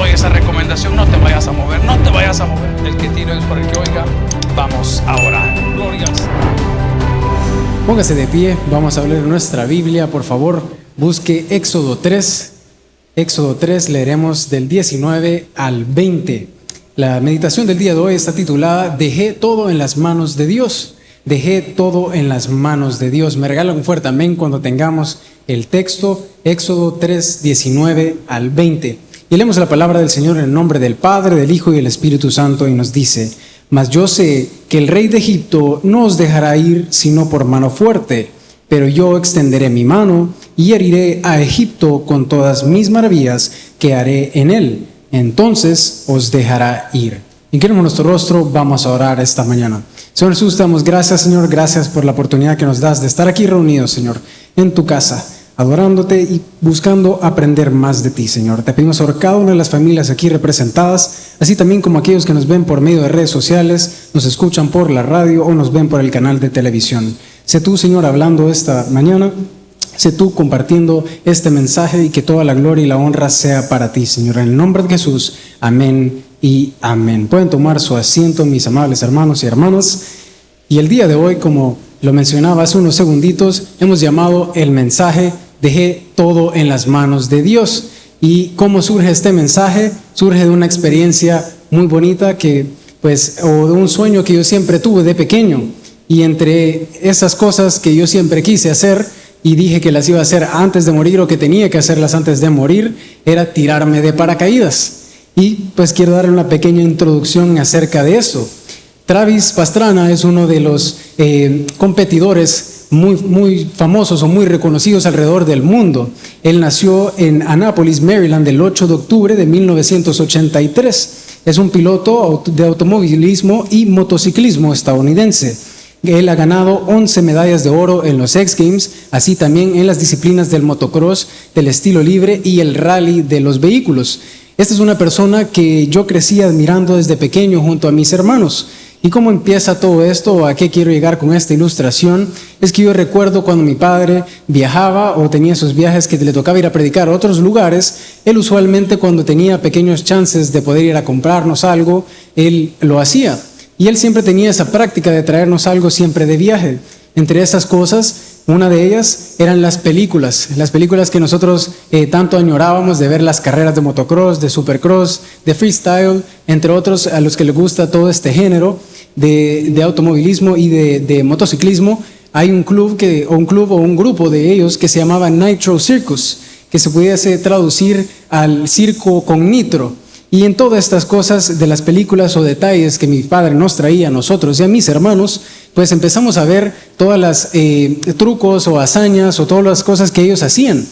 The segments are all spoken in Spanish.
doy esa recomendación, no te vayas a mover, no te vayas a mover. El que tire es por el que oiga. Vamos a orar. Glorias. Póngase de pie, vamos a hablar de nuestra Biblia, por favor. Busque Éxodo 3. Éxodo 3, leeremos del 19 al 20. La meditación del día de hoy está titulada Dejé todo en las manos de Dios. Dejé todo en las manos de Dios. Me regala un fuerte amén cuando tengamos el texto, Éxodo 3, 19 al 20. Y leemos la palabra del Señor en el nombre del Padre, del Hijo y del Espíritu Santo, y nos dice: Mas yo sé que el rey de Egipto no os dejará ir sino por mano fuerte, pero yo extenderé mi mano y heriré a Egipto con todas mis maravillas que haré en él. Entonces os dejará ir. Inclinemos nuestro rostro, vamos a orar esta mañana. Señor Jesús, te damos gracias, Señor, gracias por la oportunidad que nos das de estar aquí reunidos, Señor, en tu casa, adorándote y buscando aprender más de ti, Señor. Te pedimos por cada una de las familias aquí representadas, así también como aquellos que nos ven por medio de redes sociales, nos escuchan por la radio o nos ven por el canal de televisión. Sé tú, Señor, hablando esta mañana, sé tú compartiendo este mensaje y que toda la gloria y la honra sea para ti, Señor. En el nombre de Jesús, amén y amén. Pueden tomar su asiento, mis amables hermanos y hermanas. Y el día de hoy, como lo mencionaba hace unos segunditos, hemos llamado el mensaje Dejé todo en las manos de Dios. ¿Y cómo surge este mensaje? Surge de una experiencia muy bonita o de un sueño que yo siempre tuve de pequeño. Y entre esas cosas que yo siempre quise hacer y dije que las iba a hacer antes de morir o que tenía que hacerlas antes de morir, era tirarme de paracaídas. Y pues quiero darle una pequeña introducción acerca de eso. Travis Pastrana es uno de los competidores muy famosos o muy reconocidos alrededor del mundo. Él nació en Annapolis, Maryland, el 8 de octubre de 1983. Es un piloto de automovilismo y motociclismo estadounidense. Él ha ganado 11 medallas de oro en los X Games, así también en las disciplinas del motocross, del estilo libre y el rally de los vehículos. Esta es una persona que yo crecí admirando desde pequeño junto a mis hermanos. ¿Y cómo empieza todo esto? ¿A qué quiero llegar con esta ilustración? Es que yo recuerdo cuando mi padre viajaba o tenía esos viajes que le tocaba ir a predicar a otros lugares, él usualmente cuando tenía pequeños chances de poder ir a comprarnos algo, él lo hacía. Y él siempre tenía esa práctica de traernos algo siempre de viaje. Entre esas cosas, una de ellas eran las películas que nosotros tanto añorábamos de ver, las carreras de motocross, de supercross, de freestyle, entre otros a los que les gusta todo este género de automovilismo y de motociclismo. Hay un grupo de ellos que se llamaba Nitro Circus, que se pudiese traducir al circo con nitro. Y en todas estas cosas de las películas o detalles que mi padre nos traía a nosotros y a mis hermanos, pues empezamos a ver todas las trucos o hazañas o todas las cosas que ellos hacían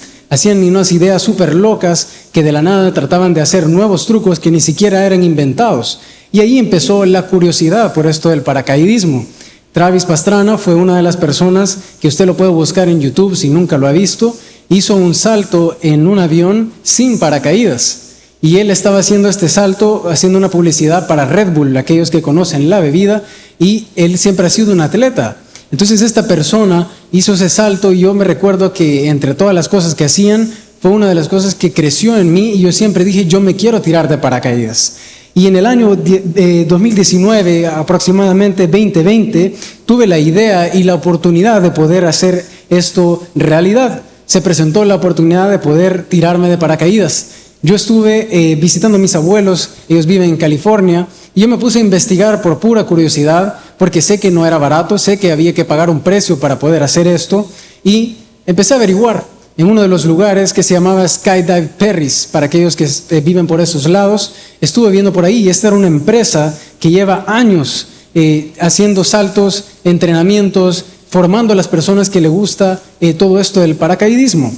unas ideas súper locas que de la nada trataban de hacer nuevos trucos que ni siquiera eran inventados. Y ahí empezó la curiosidad por esto del paracaidismo. Travis Pastrana fue una de las personas que usted lo puede buscar en YouTube si nunca lo ha visto. Hizo un salto en un avión sin paracaídas. Y él estaba haciendo este salto, haciendo una publicidad para Red Bull, aquellos que conocen la bebida, y él siempre ha sido un atleta. Entonces esta persona hizo ese salto y yo me recuerdo que entre todas las cosas que hacían, fue una de las cosas que creció en mí y yo siempre dije, yo me quiero tirar de paracaídas. Y en el año 2019, aproximadamente 2020, tuve la idea y la oportunidad de poder hacer esto realidad. Se presentó la oportunidad de poder tirarme de paracaídas. Yo estuve visitando a mis abuelos, ellos viven en California, y yo me puse a investigar por pura curiosidad, porque sé que no era barato, sé que había que pagar un precio para poder hacer esto, y empecé a averiguar en uno de los lugares que se llamaba Skydive Perris, para aquellos que viven por esos lados. Estuve viendo por ahí, y esta era una empresa que lleva años haciendo saltos, entrenamientos, formando a las personas que les gusta todo esto del paracaidismo.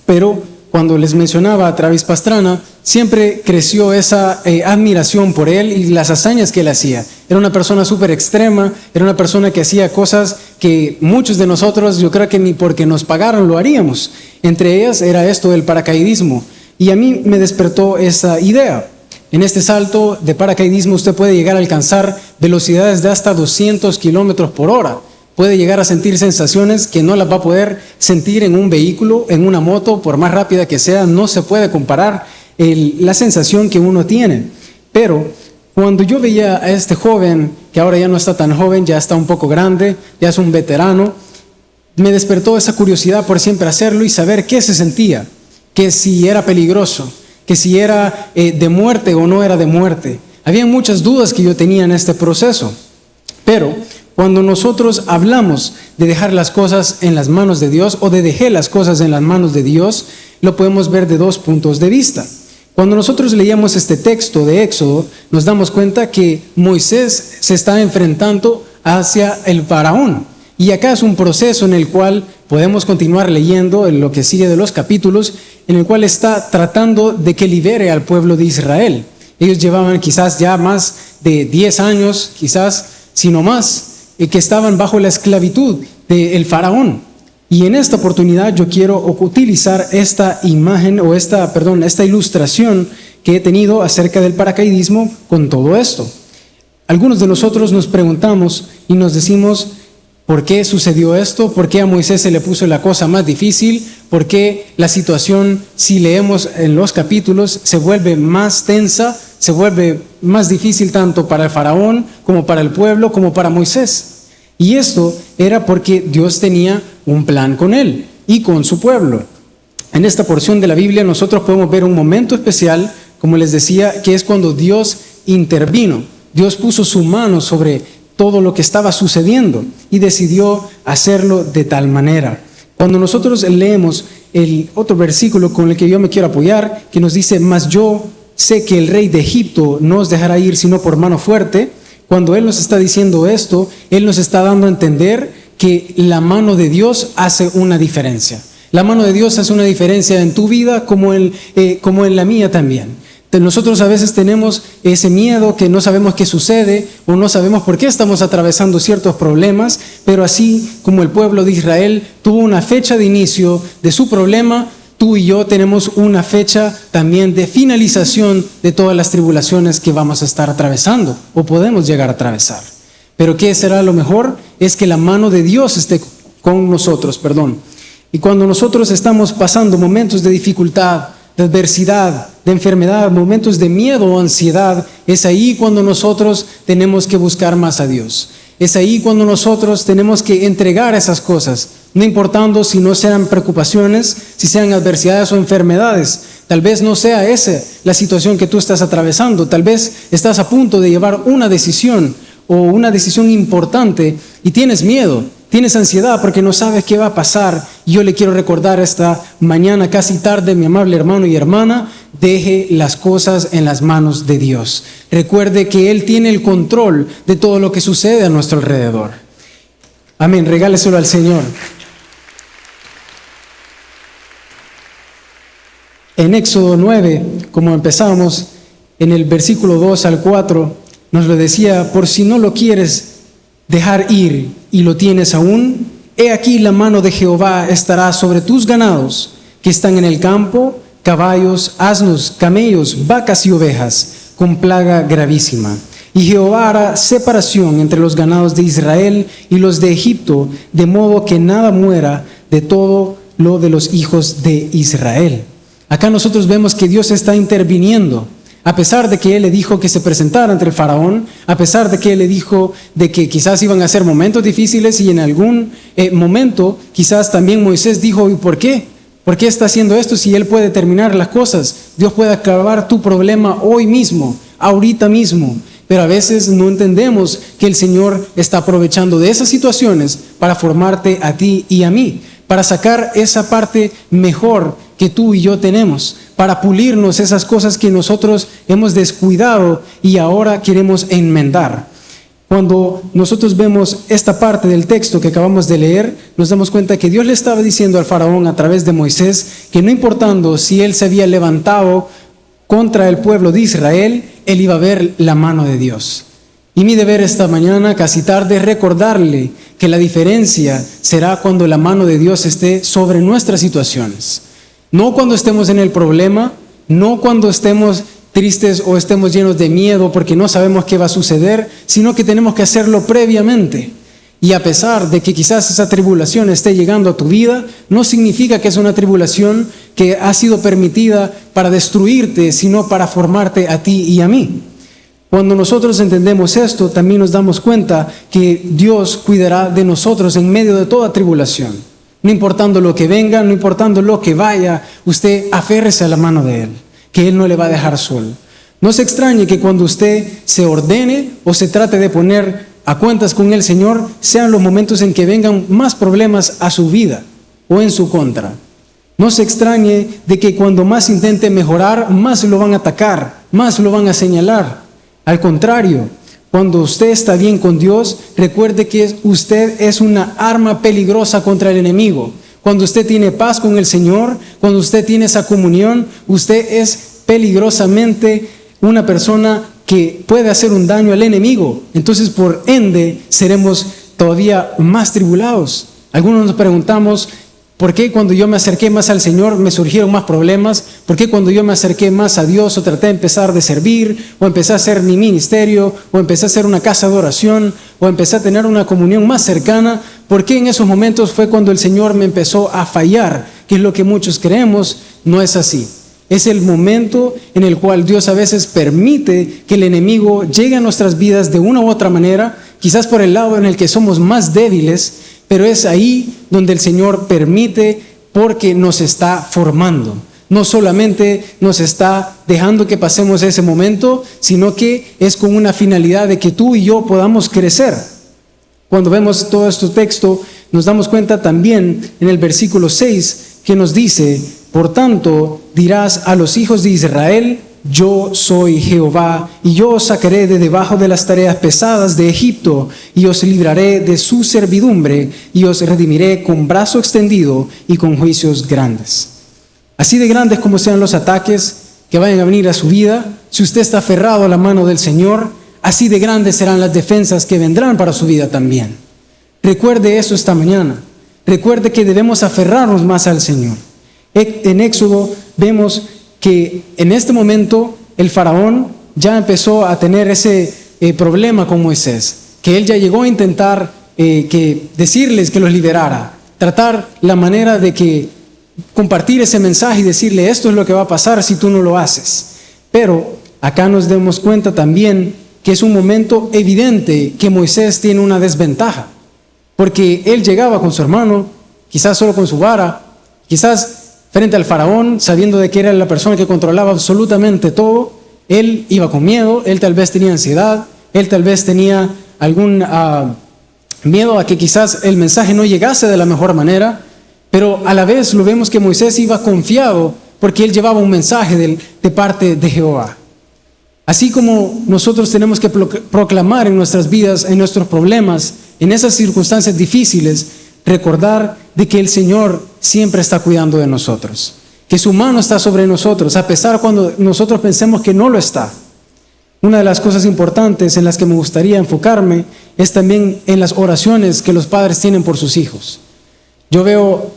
Pero cuando les mencionaba a Travis Pastrana, siempre creció esa admiración por él y las hazañas que él hacía. Era una persona súper extrema, era una persona que hacía cosas que muchos de nosotros, yo creo que ni porque nos pagaron lo haríamos. Entre ellas era esto del paracaidismo. Y a mí me despertó esa idea. En este salto de paracaidismo usted puede llegar a alcanzar velocidades de hasta 200 kilómetros por hora. Puede llegar a sentir sensaciones que no las va a poder sentir en un vehículo, en una moto, por más rápida que sea, no se puede comparar. la sensación que uno tiene. Pero cuando yo veía a este joven, que ahora ya no está tan joven, ya está un poco grande, ya es un veterano, me despertó esa curiosidad por siempre hacerlo y saber qué se sentía, que si era peligroso, que si era de muerte o no era de muerte. Había muchas dudas que yo tenía en este proceso, pero cuando nosotros hablamos de dejar las cosas en las manos de Dios o de dejar las cosas en las manos de Dios, lo podemos ver de dos puntos de vista. Cuando nosotros leíamos este texto de Éxodo, nos damos cuenta que Moisés se está enfrentando hacia el faraón. Y acá es un proceso en el cual podemos continuar leyendo en lo que sigue de los capítulos, en el cual está tratando de que libere al pueblo de Israel. Ellos llevaban quizás ya más de 10 años, quizás, sino más, que estaban bajo la esclavitud del faraón. Y en esta oportunidad yo quiero utilizar esta imagen o esta ilustración que he tenido acerca del paracaidismo con todo esto. Algunos de nosotros nos preguntamos y nos decimos, ¿por qué sucedió esto? ¿Por qué a Moisés se le puso la cosa más difícil? ¿Por qué la situación, si leemos en los capítulos, se vuelve más tensa, se vuelve más difícil tanto para el faraón como para el pueblo, como para Moisés? Y esto era porque Dios tenía un plan con él y con su pueblo. En esta porción de la Biblia nosotros podemos ver un momento especial, como les decía, que es cuando Dios intervino. Dios puso su mano sobre todo lo que estaba sucediendo y decidió hacerlo de tal manera. Cuando nosotros leemos el otro versículo con el que yo me quiero apoyar, que nos dice, mas yo sé que el rey de Egipto no os dejará ir sino por mano fuerte. Cuando Él nos está diciendo esto, Él nos está dando a entender que la mano de Dios hace una diferencia. La mano de Dios hace una diferencia en tu vida como en la mía también. Nosotros a veces tenemos ese miedo que no sabemos qué sucede o no sabemos por qué estamos atravesando ciertos problemas, pero así como el pueblo de Israel tuvo una fecha de inicio de su problema, tú y yo tenemos una fecha también de finalización de todas las tribulaciones que vamos a estar atravesando o podemos llegar a atravesar. Pero ¿qué será lo mejor? Es que la mano de Dios esté con nosotros, Y cuando nosotros estamos pasando momentos de dificultad, de adversidad, de enfermedad, momentos de miedo o ansiedad, es ahí cuando nosotros tenemos que buscar más a Dios. Es ahí cuando nosotros tenemos que entregar esas cosas, no importando si no sean preocupaciones, si sean adversidades o enfermedades. Tal vez no sea esa la situación que tú estás atravesando. Tal vez estás a punto de llevar una decisión o una decisión importante y tienes miedo. Tienes ansiedad porque no sabes qué va a pasar. Yo le quiero recordar esta mañana, casi tarde, mi amable hermano y hermana, deje las cosas en las manos de Dios. Recuerde que Él tiene el control de todo lo que sucede a nuestro alrededor. Amén, regáleselo al Señor. En Éxodo 9, como empezamos, en el versículo 2 al 4, nos lo decía, por si no lo quieres dejar ir y lo tienes aún, he aquí la mano de Jehová estará sobre tus ganados que están en el campo, caballos, asnos, camellos, vacas y ovejas, con plaga gravísima. Y Jehová hará separación entre los ganados de Israel y los de Egipto, de modo que nada muera de todo lo de los hijos de Israel. Acá nosotros vemos que Dios está interviniendo. A pesar de que Él le dijo que se presentara ante el faraón, a pesar de que Él le dijo de que quizás iban a ser momentos difíciles y en algún momento quizás también Moisés dijo, ¿y por qué? ¿Por qué está haciendo esto si Él puede terminar las cosas? Dios puede acabar tu problema hoy mismo, ahorita mismo. Pero a veces no entendemos que el Señor está aprovechando de esas situaciones para formarte a ti y a mí, para sacar esa parte mejor que tú y yo tenemos, para pulirnos esas cosas que nosotros hemos descuidado y ahora queremos enmendar. Cuando nosotros vemos esta parte del texto que acabamos de leer, nos damos cuenta que Dios le estaba diciendo al faraón a través de Moisés que no importando si él se había levantado contra el pueblo de Israel, él iba a ver la mano de Dios. Y mi deber esta mañana, casi tarde, es recordarle que la diferencia será cuando la mano de Dios esté sobre nuestras situaciones. No cuando estemos en el problema, no cuando estemos tristes o estemos llenos de miedo porque no sabemos qué va a suceder, sino que tenemos que hacerlo previamente. Y a pesar de que quizás esa tribulación esté llegando a tu vida, no significa que es una tribulación que ha sido permitida para destruirte, sino para formarte a ti y a mí. Cuando nosotros entendemos esto, también nos damos cuenta que Dios cuidará de nosotros en medio de toda tribulación. No importando lo que venga, no importando lo que vaya, usted aférrese a la mano de Él, que Él no le va a dejar solo. No se extrañe que cuando usted se ordene o se trate de poner a cuentas con el Señor, sean los momentos en que vengan más problemas a su vida o en su contra. No se extrañe de que cuando más intente mejorar, más lo van a atacar, más lo van a señalar. Al contrario, cuando usted está bien con Dios, recuerde que usted es una arma peligrosa contra el enemigo. Cuando usted tiene paz con el Señor, cuando usted tiene esa comunión, usted es peligrosamente una persona que puede hacer un daño al enemigo. Entonces, por ende, seremos todavía más tribulados. Algunos nos preguntamos, ¿por qué cuando yo me acerqué más al Señor me surgieron más problemas? ¿Por qué cuando yo me acerqué más a Dios o traté de empezar de servir, o empecé a hacer mi ministerio, o empecé a hacer una casa de oración, o empecé a tener una comunión más cercana? ¿Por qué en esos momentos fue cuando el Señor me empezó a fallar? Que es lo que muchos creemos. No es así. Es el momento en el cual Dios a veces permite que el enemigo llegue a nuestras vidas de una u otra manera, quizás por el lado en el que somos más débiles, pero es ahí donde el Señor permite porque nos está formando. No solamente nos está dejando que pasemos ese momento, sino que es con una finalidad de que tú y yo podamos crecer. Cuando vemos todo este texto, nos damos cuenta también en el versículo 6 que nos dice: por tanto, dirás a los hijos de Israel: yo soy Jehová, y yo os sacaré de debajo de las tareas pesadas de Egipto, y os libraré de su servidumbre, y os redimiré con brazo extendido y con juicios grandes. Así de grandes como sean los ataques que vayan a venir a su vida, si usted está aferrado a la mano del Señor, así de grandes serán las defensas que vendrán para su vida también. Recuerde eso esta mañana. Recuerde que debemos aferrarnos más al Señor. En Éxodo vemos que en este momento el faraón ya empezó a tener ese problema con Moisés, que él ya llegó a intentar decirles que los liberara, tratar la manera de que compartir ese mensaje y decirle: esto es lo que va a pasar si tú no lo haces. Pero acá nos damos cuenta también que es un momento evidente que Moisés tiene una desventaja, porque él llegaba con su hermano, quizás solo con su vara, quizás frente al faraón, sabiendo de que era la persona que controlaba absolutamente todo. Él iba con miedo, él tal vez tenía ansiedad, él tal vez tenía algún miedo a que quizás el mensaje no llegase de la mejor manera, pero a la vez lo vemos que Moisés iba confiado porque él llevaba un mensaje de parte de Jehová. Así como nosotros tenemos que proclamar en nuestras vidas, en nuestros problemas, en esas circunstancias difíciles, recordar de que el Señor siempre está cuidando de nosotros, que su mano está sobre nosotros, a pesar cuando nosotros pensemos que no lo está. Una de las cosas importantes en las que me gustaría enfocarme es también en las oraciones que los padres tienen por sus hijos. Yo veo un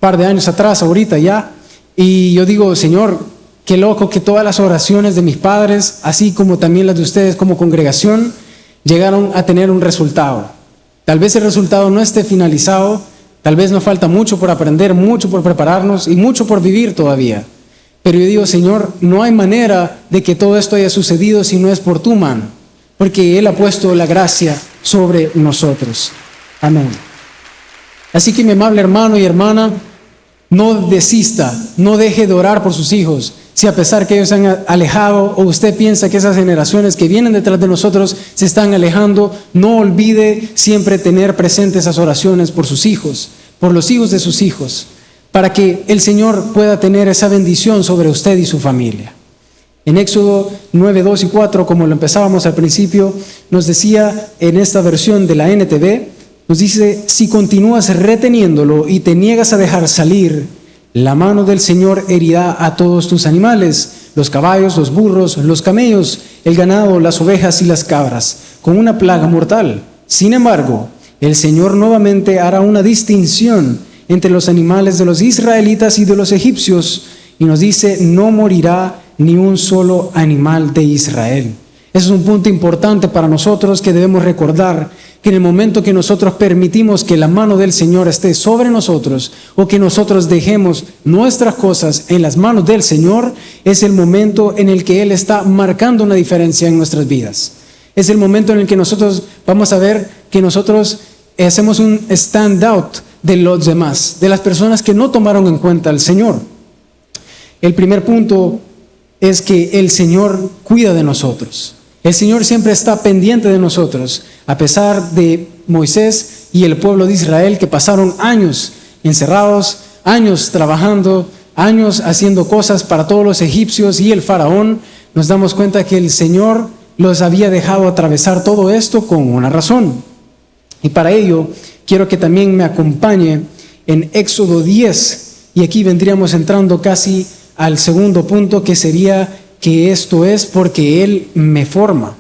par de años atrás, ahorita ya, y yo digo: Señor, qué loco que todas las oraciones de mis padres, así como también las de ustedes como congregación, llegaron a tener un resultado. Tal vez el resultado no esté finalizado, tal vez nos falta mucho por aprender, mucho por prepararnos y mucho por vivir todavía. Pero yo digo: Señor, no hay manera de que todo esto haya sucedido si no es por tu mano, porque Él ha puesto la gracia sobre nosotros. Amén. Así que, mi amable hermano y hermana, no desista, no deje de orar por sus hijos. Si a pesar que ellos se han alejado, o usted piensa que esas generaciones que vienen detrás de nosotros se están alejando, no olvide siempre tener presentes esas oraciones por sus hijos, por los hijos de sus hijos, para que el Señor pueda tener esa bendición sobre usted y su familia. En Éxodo 9, 2 y 4, como lo empezábamos al principio, nos decía en esta versión de la NTV, nos dice: si continúas reteniéndolo y te niegas a dejar salir, la mano del Señor herirá a todos tus animales, los caballos, los burros, los camellos, el ganado, las ovejas y las cabras, con una plaga mortal. Sin embargo, el Señor nuevamente hará una distinción entre los animales de los israelitas y de los egipcios, y nos dice: no morirá ni un solo animal de Israel. Ese es un punto importante para nosotros que debemos recordar, que en el momento que nosotros permitimos que la mano del Señor esté sobre nosotros o que nosotros dejemos nuestras cosas en las manos del Señor, es el momento en el que Él está marcando una diferencia en nuestras vidas. Es el momento en el que nosotros vamos a ver que nosotros hacemos un stand out de los demás, de las personas que no tomaron en cuenta al Señor. El primer punto es que el Señor cuida de nosotros. El Señor siempre está pendiente de nosotros, a pesar de Moisés y el pueblo de Israel que pasaron años encerrados, años trabajando, años haciendo cosas para todos los egipcios y el faraón. Nos damos cuenta que el Señor los había dejado atravesar todo esto con una razón. Y para ello quiero que también me acompañe en Éxodo 10, y aquí vendríamos entrando casi al segundo punto, que sería que esto es porque Él me forma.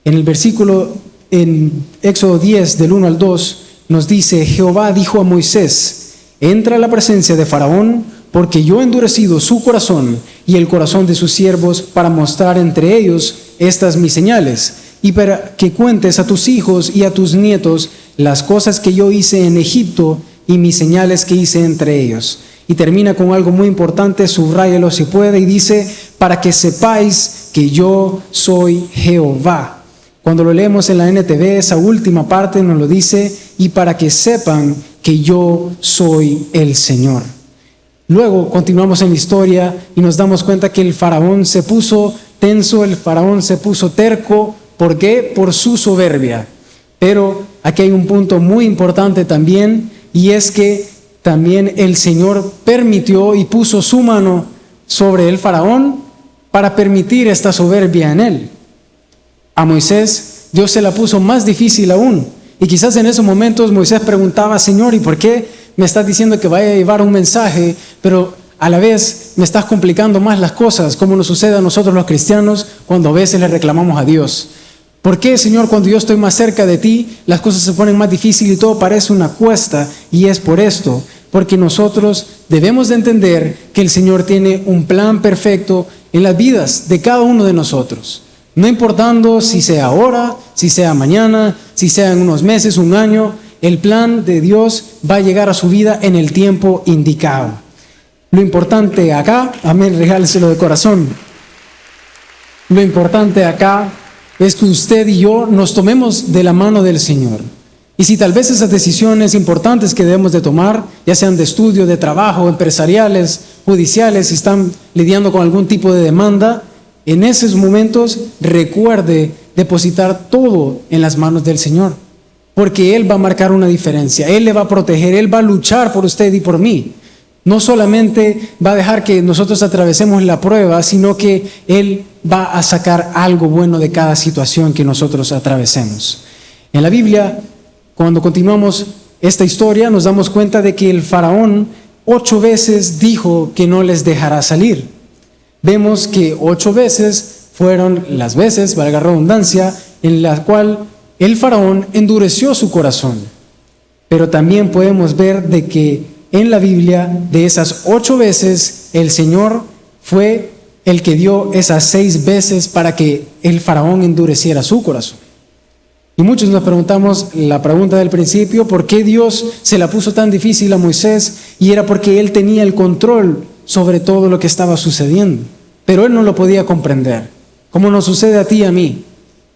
En el versículo, en Éxodo 10, del 1 al 2, nos dice: Jehová dijo a Moisés: entra a la presencia de Faraón, porque yo he endurecido su corazón y el corazón de sus siervos para mostrar entre ellos estas mis señales, y para que cuentes a tus hijos y a tus nietos las cosas que yo hice en Egipto y mis señales que hice entre ellos. Y termina con algo muy importante, subráyelo si puede, y dice: para que sepáis que yo soy Jehová. Cuando lo leemos en la NTV, esa última parte nos lo dice: y para que sepan que yo soy el Señor. Luego continuamos en la historia y nos damos cuenta que el faraón se puso tenso, el faraón se puso terco. ¿Por qué? Por su soberbia. Pero aquí hay un punto muy importante también, y es que también el Señor permitió y puso su mano sobre el faraón para permitir esta soberbia en él. A Moisés Dios se la puso más difícil aún, y quizás en esos momentos Moisés preguntaba: Señor, ¿y por qué me estás diciendo que vaya a llevar un mensaje, pero a la vez me estás complicando más las cosas, como nos sucede a nosotros los cristianos cuando a veces le reclamamos a Dios? ¿Por qué, Señor, cuando yo estoy más cerca de ti, las cosas se ponen más difíciles y todo parece una cuesta? Y es por esto, porque nosotros debemos de entender que el Señor tiene un plan perfecto en las vidas de cada uno de nosotros. No importando si sea ahora, si sea mañana, si sea en unos meses, un año, el plan de Dios va a llegar a su vida en el tiempo indicado. Lo importante acá, amén, regáleselo de corazón. Lo importante acá es que usted y yo nos tomemos de la mano del Señor. Y si tal vez esas decisiones importantes que debemos de tomar, ya sean de estudio, de trabajo, empresariales, judiciales, si están lidiando con algún tipo de demanda, en esos momentos recuerde depositar todo en las manos del Señor, porque Él va a marcar una diferencia, Él le va a proteger, Él va a luchar por usted y por mí. No solamente va a dejar que nosotros atravesemos la prueba, sino que Él va a sacar algo bueno de cada situación que nosotros atravesemos. En la Biblia, cuando continuamos esta historia, nos damos cuenta de que el faraón 8 veces dijo que no les dejará salir. Vemos que 8 veces fueron las veces, valga la redundancia, en la cual el faraón endureció su corazón. Pero también podemos ver de que en la Biblia, de esas 8 veces, el Señor fue el que dio esas 6 veces para que el faraón endureciera su corazón. Y muchos nos preguntamos la pregunta del principio: ¿por qué Dios se la puso tan difícil a Moisés? Y era porque Él tenía el control sobre todo lo que estaba sucediendo, pero Él no lo podía comprender, como nos sucede a ti y a mí.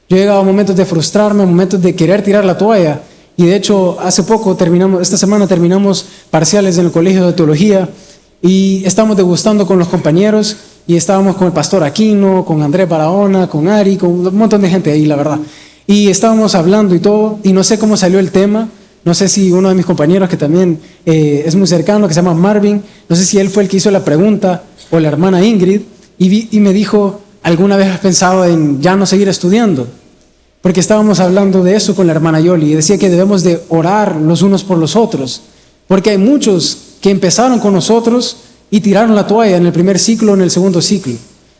Yo he llegado a momentos de frustrarme, a momentos de querer tirar la toalla. Y de hecho, hace poco esta semana terminamos parciales en el colegio de teología y estamos degustando con los compañeros, y estábamos con el pastor Aquino, con Andrés Barahona, con Ari, con un montón de gente ahí, la verdad. Y estábamos hablando y todo, y no sé cómo salió el tema. No sé si uno de mis compañeros, que también es muy cercano, que se llama Marvin, no sé si él fue el que hizo la pregunta, o la hermana Ingrid, y me dijo: ¿alguna vez has pensado en ya no seguir estudiando? Porque estábamos hablando de eso con la hermana Yoli, y decía que debemos de orar los unos por los otros, porque hay muchos que empezaron con nosotros y tiraron la toalla en el primer ciclo, en el segundo ciclo.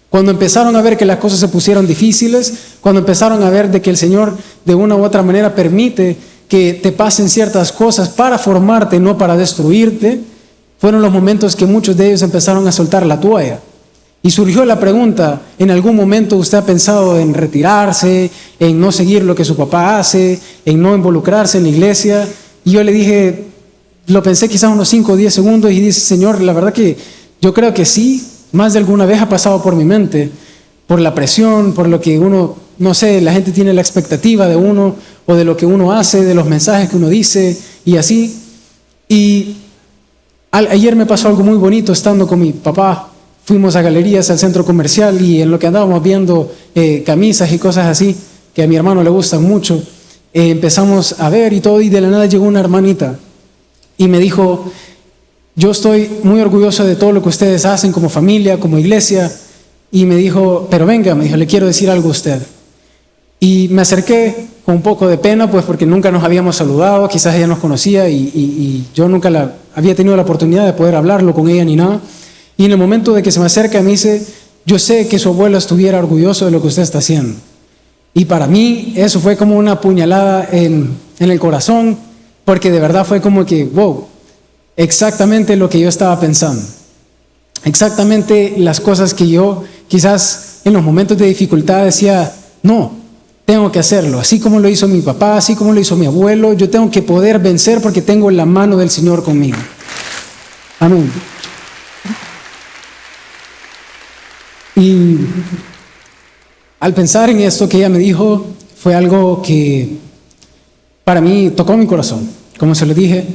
Cuando empezaron a ver que las cosas se pusieron difíciles, cuando empezaron a ver de que el Señor de una u otra manera permite que te pasen ciertas cosas para formarte, no para destruirte, fueron los momentos que muchos de ellos empezaron a soltar la toalla. Y surgió la pregunta, ¿en algún momento usted ha pensado en retirarse, en no seguir lo que su papá hace, en no involucrarse en la iglesia? Y yo le dije, lo pensé quizás unos 5 o 10 segundos y dice, Señor, la verdad que yo creo que sí, más de alguna vez ha pasado por mi mente, por la presión, por lo que uno, no sé, la gente tiene la expectativa de uno o de lo que uno hace, de los mensajes que uno dice y así. Y ayer me pasó algo muy bonito estando con mi papá. Fuimos a galerías, al centro comercial, y en lo que andábamos viendo camisas y cosas así, que a mi hermano le gustan mucho, empezamos a ver y todo, y de la nada llegó una hermanita y me dijo, yo estoy muy orgulloso de todo lo que ustedes hacen como familia, como iglesia, y me dijo, pero venga, me dijo, le quiero decir algo a usted. Y me acerqué con un poco de pena, pues porque nunca nos habíamos saludado, quizás ella nos conocía y yo nunca había tenido la oportunidad de poder hablarlo con ella ni nada. Y en el momento de que se me acerca me dice, yo sé que su abuelo estuviera orgulloso de lo que usted está haciendo. Y para mí eso fue como una puñalada en el corazón, porque de verdad fue como que, wow, exactamente lo que yo estaba pensando. Exactamente las cosas que yo quizás en los momentos de dificultad decía, no, tengo que hacerlo. Así como lo hizo mi papá, así como lo hizo mi abuelo, yo tengo que poder vencer porque tengo la mano del Señor conmigo. Amén. Y al pensar en esto que ella me dijo, fue algo que para mí tocó mi corazón, como se lo dije,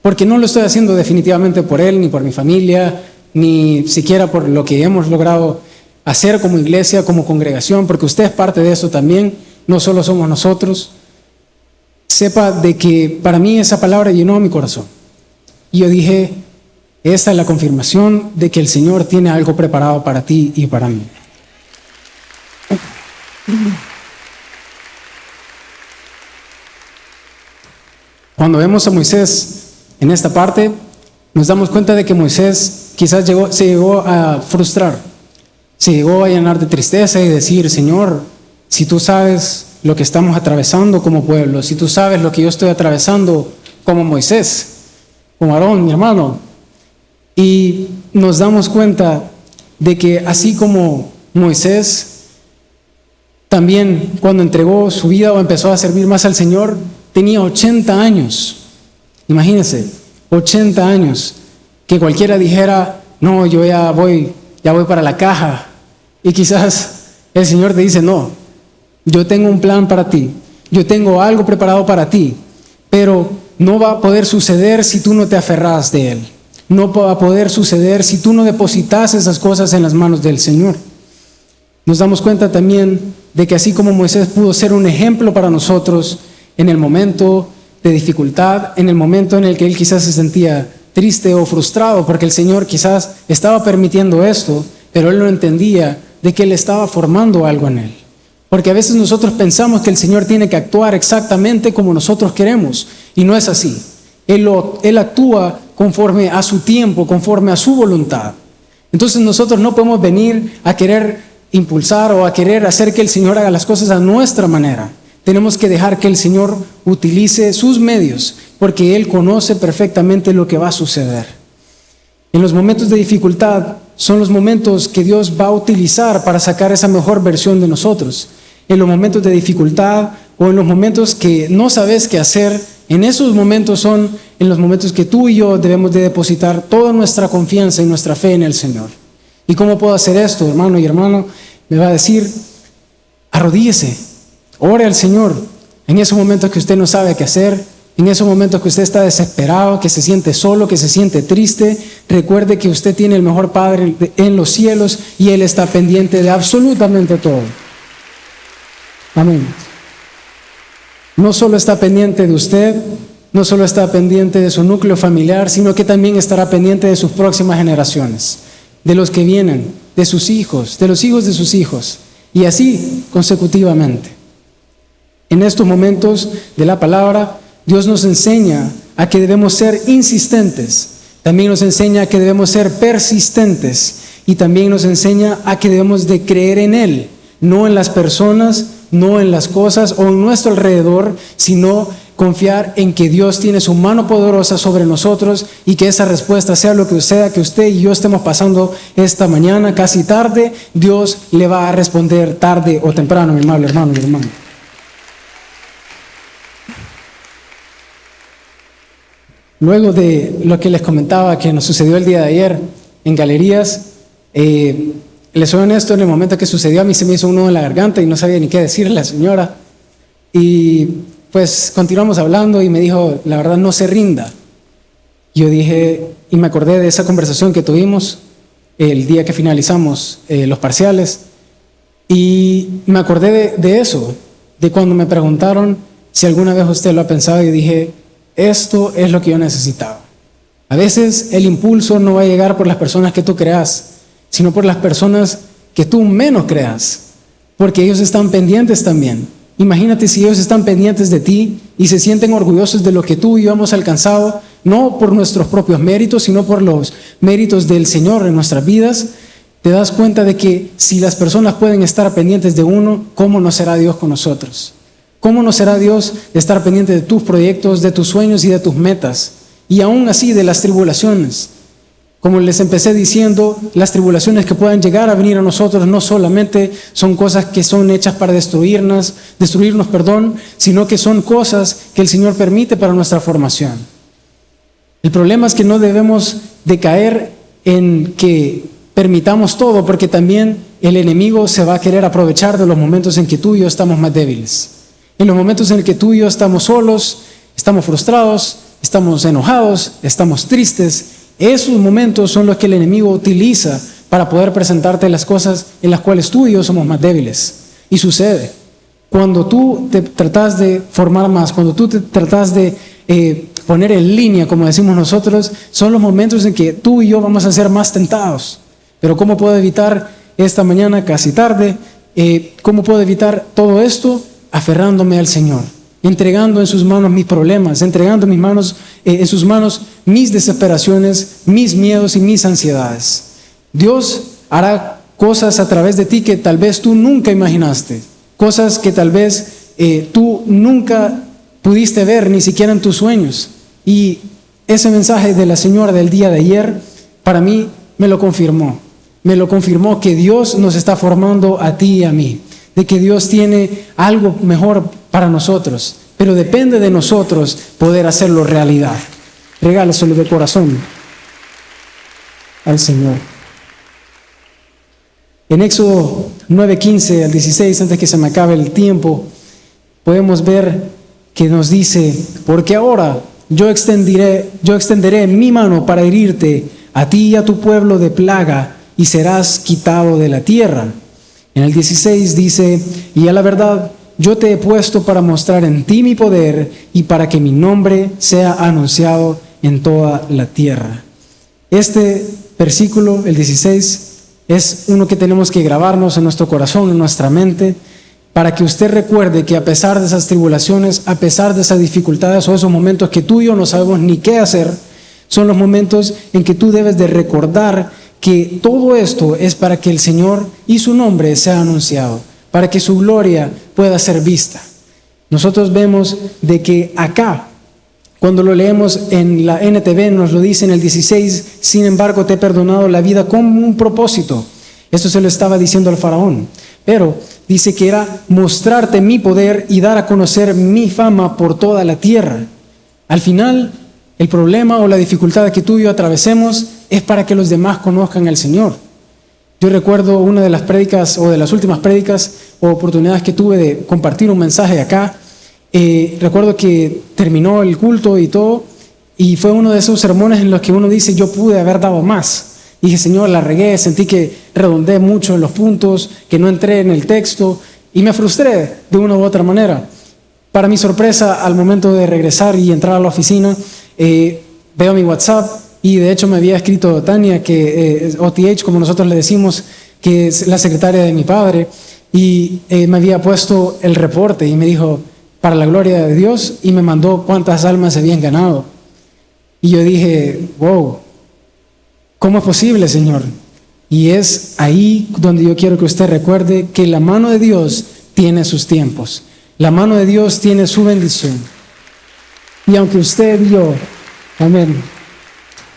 porque no lo estoy haciendo definitivamente por él, ni por mi familia, ni siquiera por lo que hemos logrado hacer como iglesia, como congregación, porque usted es parte de eso también, no solo somos nosotros. Sepa de que para mí esa palabra llenó mi corazón. Y yo dije, esta es la confirmación de que el Señor tiene algo preparado para ti y para mí. Cuando vemos a Moisés en esta parte, nos damos cuenta de que Moisés quizás se llegó a frustrar, se llegó a llenar de tristeza y decir, Señor, si tú sabes lo que estamos atravesando como pueblo, si tú sabes lo que yo estoy atravesando como Moisés, como Aarón, mi hermano. Y nos damos cuenta de que así como Moisés, también cuando entregó su vida o empezó a servir más al Señor, tenía 80 años. Imagínense, 80 años. Que cualquiera dijera, no, yo ya voy para la caja. Y quizás el Señor te dice, no, yo tengo un plan para ti. Yo tengo algo preparado para ti. Pero no va a poder suceder si tú no te aferras de Él. No va a poder suceder si tú no depositas esas cosas en las manos del Señor. Nos damos cuenta también de que así como Moisés pudo ser un ejemplo para nosotros en el momento de dificultad, en el momento en el que él quizás se sentía triste o frustrado porque el Señor quizás estaba permitiendo esto, pero él no entendía de que él estaba formando algo en él. Porque a veces nosotros pensamos que el Señor tiene que actuar exactamente como nosotros queremos y no es así. Él actúa conforme a su tiempo, conforme a su voluntad. Entonces nosotros no podemos venir a querer impulsar o a querer hacer que el Señor haga las cosas a nuestra manera. Tenemos que dejar que el Señor utilice sus medios, porque Él conoce perfectamente lo que va a suceder. En los momentos de dificultad son los momentos que Dios va a utilizar para sacar esa mejor versión de nosotros. En los momentos de dificultad o en los momentos que no sabes qué hacer, en esos momentos son en los momentos que tú y yo debemos de depositar toda nuestra confianza y nuestra fe en el Señor. ¿Y cómo puedo hacer esto, hermano y hermano? Me va a decir, arrodíllese, ore al Señor. En esos momentos que usted no sabe qué hacer, en esos momentos que usted está desesperado, que se siente solo, que se siente triste, recuerde que usted tiene el mejor Padre en los cielos y Él está pendiente de absolutamente todo. Amén. No solo está pendiente de usted, no solo está pendiente de su núcleo familiar, sino que también estará pendiente de sus próximas generaciones, de los que vienen, de sus hijos, de los hijos de sus hijos, y así consecutivamente. En estos momentos de la palabra, Dios nos enseña a que debemos ser insistentes, también nos enseña a que debemos ser persistentes, y también nos enseña a que debemos de creer en Él, no en las personas, no en las cosas o en nuestro alrededor, sino confiar en que Dios tiene su mano poderosa sobre nosotros y que esa respuesta sea lo que sea que usted y yo estemos pasando esta mañana, casi tarde, Dios le va a responder tarde o temprano, mi amable hermano, mi hermano. Luego de lo que les comentaba que nos sucedió el día de ayer en Galerías, les soy honesto, en el momento que sucedió a mí se me hizo un nudo en la garganta y no sabía ni qué decirle a la señora. Y pues continuamos hablando y me dijo, la verdad, no se rinda. Yo dije, y me acordé de esa conversación que tuvimos el día que finalizamos los parciales, y me acordé de eso, de cuando me preguntaron si alguna vez usted lo ha pensado, y dije, esto es lo que yo necesitaba. A veces el impulso no va a llegar por las personas que tú creas, sino por las personas que tú menos creas, porque ellos están pendientes también. Imagínate si ellos están pendientes de ti y se sienten orgullosos de lo que tú y yo hemos alcanzado, no por nuestros propios méritos, sino por los méritos del Señor en nuestras vidas. Te das cuenta de que si las personas pueden estar pendientes de uno, ¿cómo no será Dios con nosotros? ¿Cómo no será Dios de estar pendiente de tus proyectos, de tus sueños y de tus metas? Y aún así de las tribulaciones. Como les empecé diciendo, las tribulaciones que puedan llegar a venir a nosotros no solamente son cosas que son hechas para destruirnos, sino que son cosas que el Señor permite para nuestra formación. El problema es que no debemos de caer en que permitamos todo, porque también el enemigo se va a querer aprovechar de los momentos en que tú y yo estamos más débiles. En los momentos en el que tú y yo estamos solos, estamos frustrados, estamos enojados, estamos tristes, esos momentos son los que el enemigo utiliza para poder presentarte las cosas en las cuales tú y yo somos más débiles. Y sucede, cuando tú te tratas de formar más, cuando tú te tratas de poner en línea, como decimos nosotros, son los momentos en que tú y yo vamos a ser más tentados. Pero ¿cómo puedo evitar esta mañana casi tarde? ¿Cómo puedo evitar todo esto? Aferrándome al Señor, entregando en sus manos mis problemas, entregando en sus manos mis desesperaciones, mis miedos y mis ansiedades. Dios hará cosas a través de ti que tal vez tú nunca imaginaste, cosas que tal vez tú nunca pudiste ver ni siquiera en tus sueños. Y ese mensaje de la señora del día de ayer para mí me lo confirmó que Dios nos está formando a ti y a mí, de que Dios tiene algo mejor para nosotros, pero depende de nosotros poder hacerlo realidad. Regálaselo de corazón al Señor. En Éxodo 9:15 al 16, antes que se me acabe el tiempo, podemos ver que nos dice, porque ahora yo extenderé mi mano para herirte a ti y a tu pueblo de plaga, y serás quitado de la tierra. En el 16 dice, y a la verdad, yo te he puesto para mostrar en ti mi poder y para que mi nombre sea anunciado en toda la tierra. Este versículo, el 16, es uno que tenemos que grabarnos en nuestro corazón, en nuestra mente, para que usted recuerde que a pesar de esas tribulaciones, a pesar de esas dificultades o esos momentos que tú y yo no sabemos ni qué hacer, son los momentos en que tú debes de recordar que todo esto es para que el Señor y su nombre sea anunciado, para que su gloria pueda ser vista. Nosotros vemos de que acá, cuando lo leemos en la NTV, nos lo dice en el 16, sin embargo te he perdonado la vida con un propósito. Esto se lo estaba diciendo al faraón, pero dice que era mostrarte mi poder y dar a conocer mi fama por toda la tierra. Al final, el problema o la dificultad que tú y yo atravesemos es para que los demás conozcan al Señor. Yo recuerdo una de las prédicas o de las últimas prédicas o oportunidades que tuve de compartir un mensaje acá. Recuerdo que terminó el culto y todo, y fue uno de esos sermones en los que uno dice, yo pude haber dado más. Y dije, Señor, la regué, sentí que redondeé mucho en los puntos, que no entré en el texto, y me frustré de una u otra manera. Para mi sorpresa, al momento de regresar y entrar a la oficina, veo mi WhatsApp, y de hecho me había escrito Tania, que OTH, como nosotros le decimos, que es la secretaria de mi padre, y me había puesto el reporte y me dijo, para la gloria de Dios, y me mandó cuántas almas se habían ganado. Y yo dije, wow, ¿cómo es posible, Señor? Y es ahí donde yo quiero que usted recuerde que la mano de Dios tiene sus tiempos. La mano de Dios tiene su bendición. Y aunque usted y yo, amén,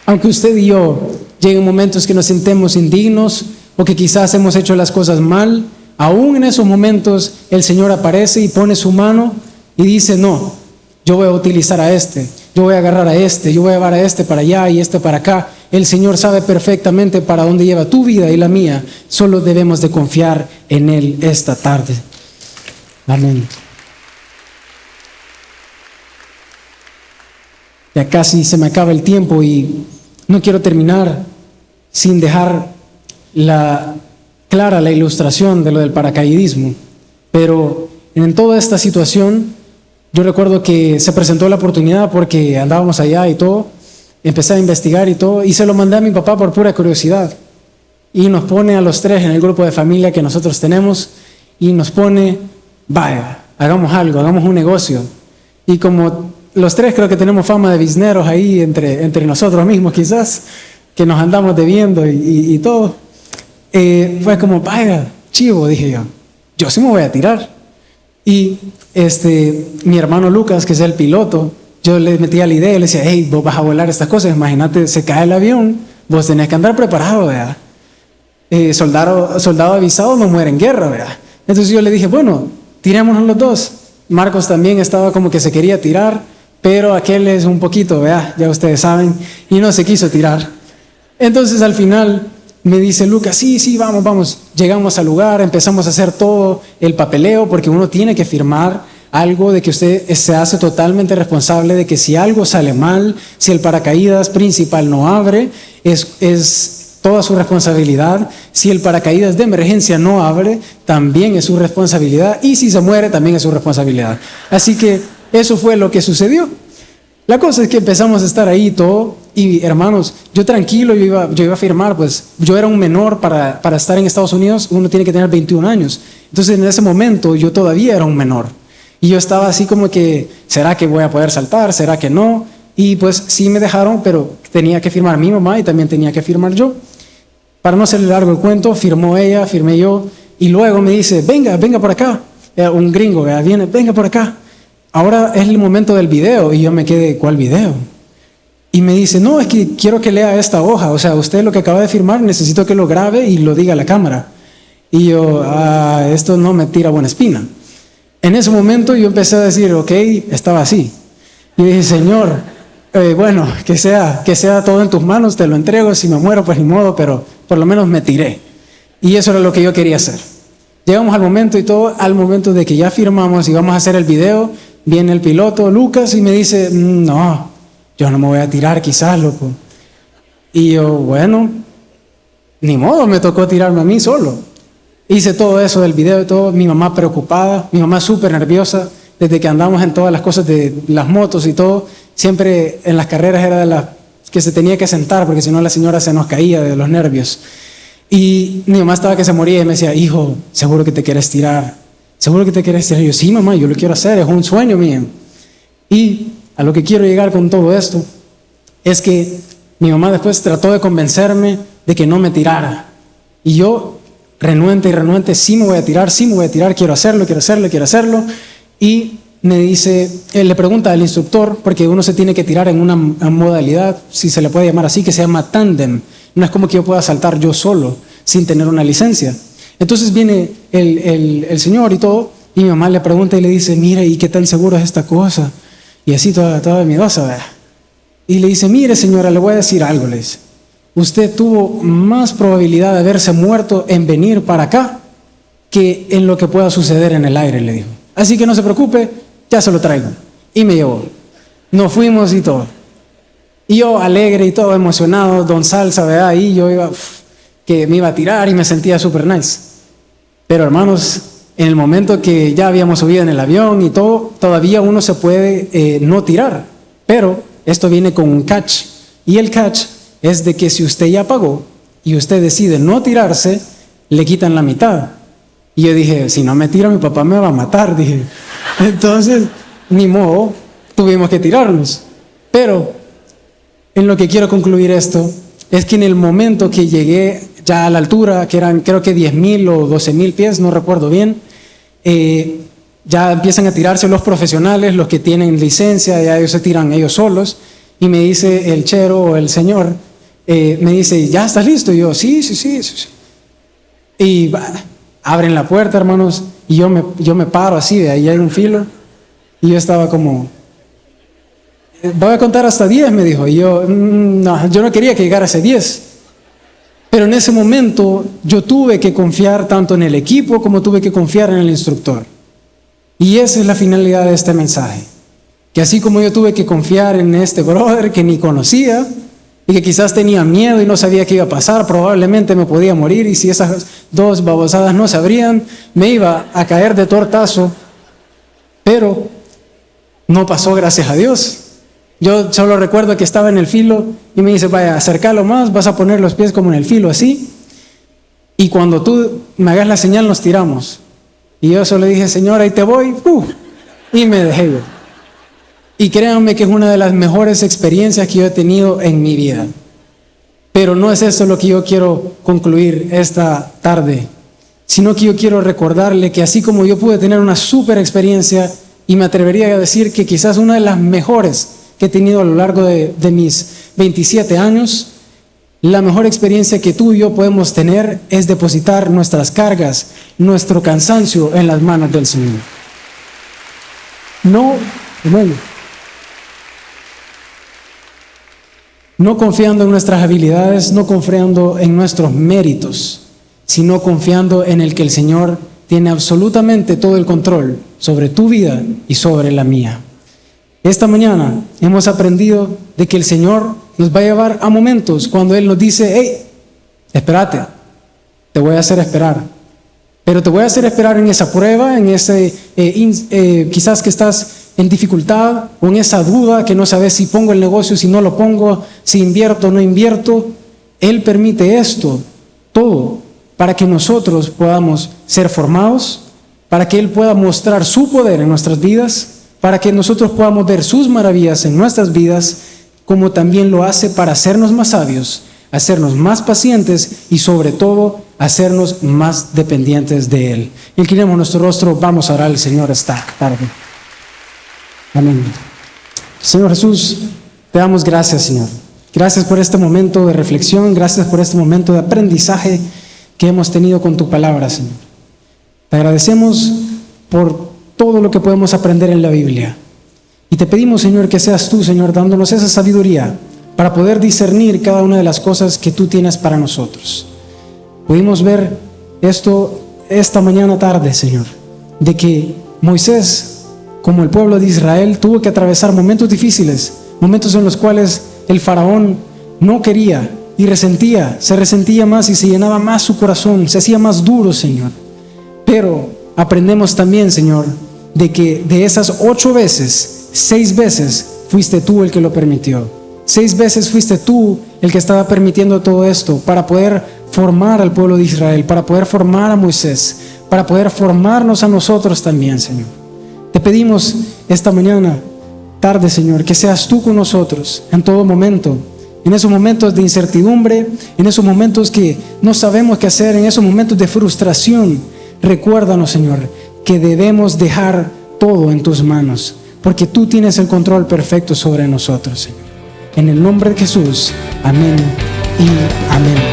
aunque usted y yo lleguen momentos que nos sintamos indignos o que quizás hemos hecho las cosas mal, aún en esos momentos el Señor aparece y pone su mano y dice, no, yo voy a utilizar a este, yo voy a agarrar a este, yo voy a llevar a este para allá y este para acá. El Señor sabe perfectamente para dónde lleva tu vida y la mía. Solo debemos de confiar en Él esta tarde. Amén. Ya casi se me acaba el tiempo y no quiero terminar sin dejar clara la ilustración de lo del paracaidismo. Pero en toda esta situación, yo recuerdo que se presentó la oportunidad porque andábamos allá y todo. Empecé a investigar y todo, y se lo mandé a mi papá por pura curiosidad. Y nos pone a los tres en el grupo de familia que nosotros tenemos, y nos pone, vaya, hagamos algo, hagamos un negocio. Y como los tres creo que tenemos fama de bizneros ahí entre nosotros mismos quizás, que nos andamos debiendo y todo, fue como, vaya, chivo, dije yo sí me voy a tirar. Y mi hermano Lucas, que es el piloto, yo le metía la idea, le decía, hey, vos vas a volar estas cosas, imagínate, se cae el avión, vos tenés que andar preparado, ¿verdad? Soldado avisado no muere en guerra, ¿verdad? Entonces yo le dije, bueno, tirémonos los dos. Marcos también estaba como que se quería tirar, pero aquel es un poquito, ¿verdad? Ya ustedes saben, y no se quiso tirar. Entonces al final me dice Lucas, sí, vamos. Llegamos al lugar, empezamos a hacer todo el papeleo, porque uno tiene que firmar algo de que usted se hace totalmente responsable de que si algo sale mal, si el paracaídas principal no abre, es toda su responsabilidad. Si el paracaídas de emergencia no abre, también es su responsabilidad. Y si se muere, también es su responsabilidad. Así que eso fue lo que sucedió. La cosa es que empezamos a estar ahí todo, y hermanos, yo tranquilo, yo iba a firmar, pues yo era un menor para estar en Estados Unidos, uno tiene que tener 21 años. Entonces en ese momento yo todavía era un menor. Y yo estaba así como que, ¿será que voy a poder saltar? ¿Será que no? Y pues sí me dejaron, pero tenía que firmar mi mamá y también tenía que firmar yo. Para no hacerle largo el cuento, firmó ella, firmé yo, y luego me dice, venga por acá. Un gringo, viene, venga por acá. Ahora es el momento del video. Y yo me quedé, ¿cuál video? Y me dice, no, es que quiero que lea esta hoja. O sea, usted lo que acaba de firmar, necesito que lo grabe y lo diga a la cámara. Y yo, esto no me tira buena espina. En ese momento yo empecé a decir, ok, estaba así. Y dije, Señor, bueno, que sea todo en tus manos, te lo entrego. Si me muero, pues ni modo, pero por lo menos me tiré. Y eso era lo que yo quería hacer. Llegamos al momento y todo, al momento de que ya firmamos y vamos a hacer el video, viene el piloto, Lucas, y me dice, no, yo no me voy a tirar quizás, loco. Y yo, bueno, ni modo, me tocó tirarme a mí solo. Hice todo eso del video y todo, mi mamá preocupada, mi mamá súper nerviosa, desde que andamos en todas las cosas de las motos y todo, siempre en las carreras era de las que se tenía que sentar, porque si no la señora se nos caía de los nervios. Y mi mamá estaba que se moría y me decía, hijo, seguro que te quieres tirar, seguro que te quieres tirar. Y yo, sí mamá, yo lo quiero hacer, es un sueño mío. Y a lo que quiero llegar con todo esto, es que mi mamá después trató de convencerme de que no me tirara. Y yo, renuente, sí me voy a tirar, quiero hacerlo. Y me dice, él le pregunta al instructor, porque uno se tiene que tirar en una modalidad, si se le puede llamar así, que se llama tándem. No es como que yo pueda saltar yo solo, sin tener una licencia. Entonces viene el señor y todo, y mi mamá le pregunta y le dice, mire, ¿y qué tan seguro es esta cosa? Y así toda miedosa, ¿verdad? Y le dice, mire señora, le voy a decir algo, le dice. Usted tuvo más probabilidad de haberse muerto en venir para acá que en lo que pueda suceder en el aire, le dijo. Así que no se preocupe, ya se lo traigo. Y me llevó. Nos fuimos y todo. Y yo alegre y todo emocionado, don Salsa, ¿verdad? Y yo iba, que me iba a tirar y me sentía súper nice. Pero hermanos, en el momento que ya habíamos subido en el avión y todo, todavía uno se puede no tirar. Pero esto viene con un catch. Y el catch es de que si usted ya pagó y usted decide no tirarse, le quitan la mitad. Y yo dije, si no me tiro, mi papá me va a matar, dije. Entonces, ni modo, tuvimos que tirarnos. Pero, en lo que quiero concluir esto, es que en el momento que llegué ya a la altura, que eran creo que 10,000 o 12,000 pies, no recuerdo bien, ya empiezan a tirarse los profesionales, los que tienen licencia, ya ellos se tiran ellos solos. Y me dice el chero o el señor, me dice, ¿ya estás listo? Y yo, sí. Y abren la puerta, hermanos, y yo me paro así, de ahí hay un filo. Y yo estaba como, voy a contar hasta 10, me dijo. Y yo, no, yo no quería que llegara a ese 10. Pero en ese momento yo tuve que confiar tanto en el equipo como tuve que confiar en el instructor. Y esa es la finalidad de este mensaje. Que así como yo tuve que confiar en este brother que ni conocía y que quizás tenía miedo y no sabía qué iba a pasar, probablemente me podía morir, y si esas dos babosadas no se abrían, me iba a caer de tortazo. Pero no pasó, gracias a Dios. Yo solo recuerdo que estaba en el filo y me dice, vaya, acércalo más, vas a poner los pies como en el filo así, y cuando tú me hagas la señal nos tiramos. Y yo solo dije, Señor, ahí te voy, y me dejé ir. Y créanme que es una de las mejores experiencias que yo he tenido en mi vida. Pero no es eso lo que yo quiero concluir esta tarde, sino que yo quiero recordarle que así como yo pude tener una súper experiencia, y me atrevería a decir que quizás una de las mejores que he tenido a lo largo de mis 27 años, la mejor experiencia que tú y yo podemos tener es depositar nuestras cargas, nuestro cansancio en las manos del Señor. No confiando en nuestras habilidades, no confiando en nuestros méritos, sino confiando en el que el Señor tiene absolutamente todo el control sobre tu vida y sobre la mía. Esta mañana hemos aprendido de que el Señor nos va a llevar a momentos cuando Él nos dice, hey, espérate, te voy a hacer esperar. Pero te voy a hacer esperar en esa prueba, en ese quizás que estás en dificultad, o en esa duda que no sabes si pongo el negocio, si no lo pongo, si invierto o no invierto. Él permite esto, todo, para que nosotros podamos ser formados, para que Él pueda mostrar su poder en nuestras vidas, para que nosotros podamos ver sus maravillas en nuestras vidas, como también lo hace para hacernos más sabios, hacernos más pacientes y sobre todo hacernos más dependientes de Él. Inclinemos nuestro rostro, vamos a orar al Señor esta tarde. Amén. Señor Jesús, te damos gracias, Señor. Gracias por este momento de reflexión, gracias por este momento de aprendizaje que hemos tenido con tu palabra, Señor. Te agradecemos por todo lo que podemos aprender en la Biblia. Y te pedimos, Señor, que seas tú, Señor, dándonos esa sabiduría para poder discernir cada una de las cosas que tú tienes para nosotros. Pudimos ver esto esta mañana tarde, Señor, de que Moisés, como el pueblo de Israel, tuvo que atravesar momentos difíciles, momentos en los cuales el faraón no quería y se resentía más y se llenaba más su corazón, se hacía más duro, Señor. Pero aprendemos también, Señor, de que de esas 8 veces, 6 veces fuiste tú el que lo permitió. 6 veces fuiste tú el que estaba permitiendo todo esto para poder formar al pueblo de Israel, para poder formar a Moisés, para poder formarnos a nosotros también, Señor. Te pedimos esta mañana, tarde, Señor, que seas tú con nosotros en todo momento, en esos momentos de incertidumbre, en esos momentos que no sabemos qué hacer, en esos momentos de frustración. Recuérdanos, Señor, que debemos dejar todo en tus manos, porque tú tienes el control perfecto sobre nosotros, Señor. En el nombre de Jesús, amén y amén.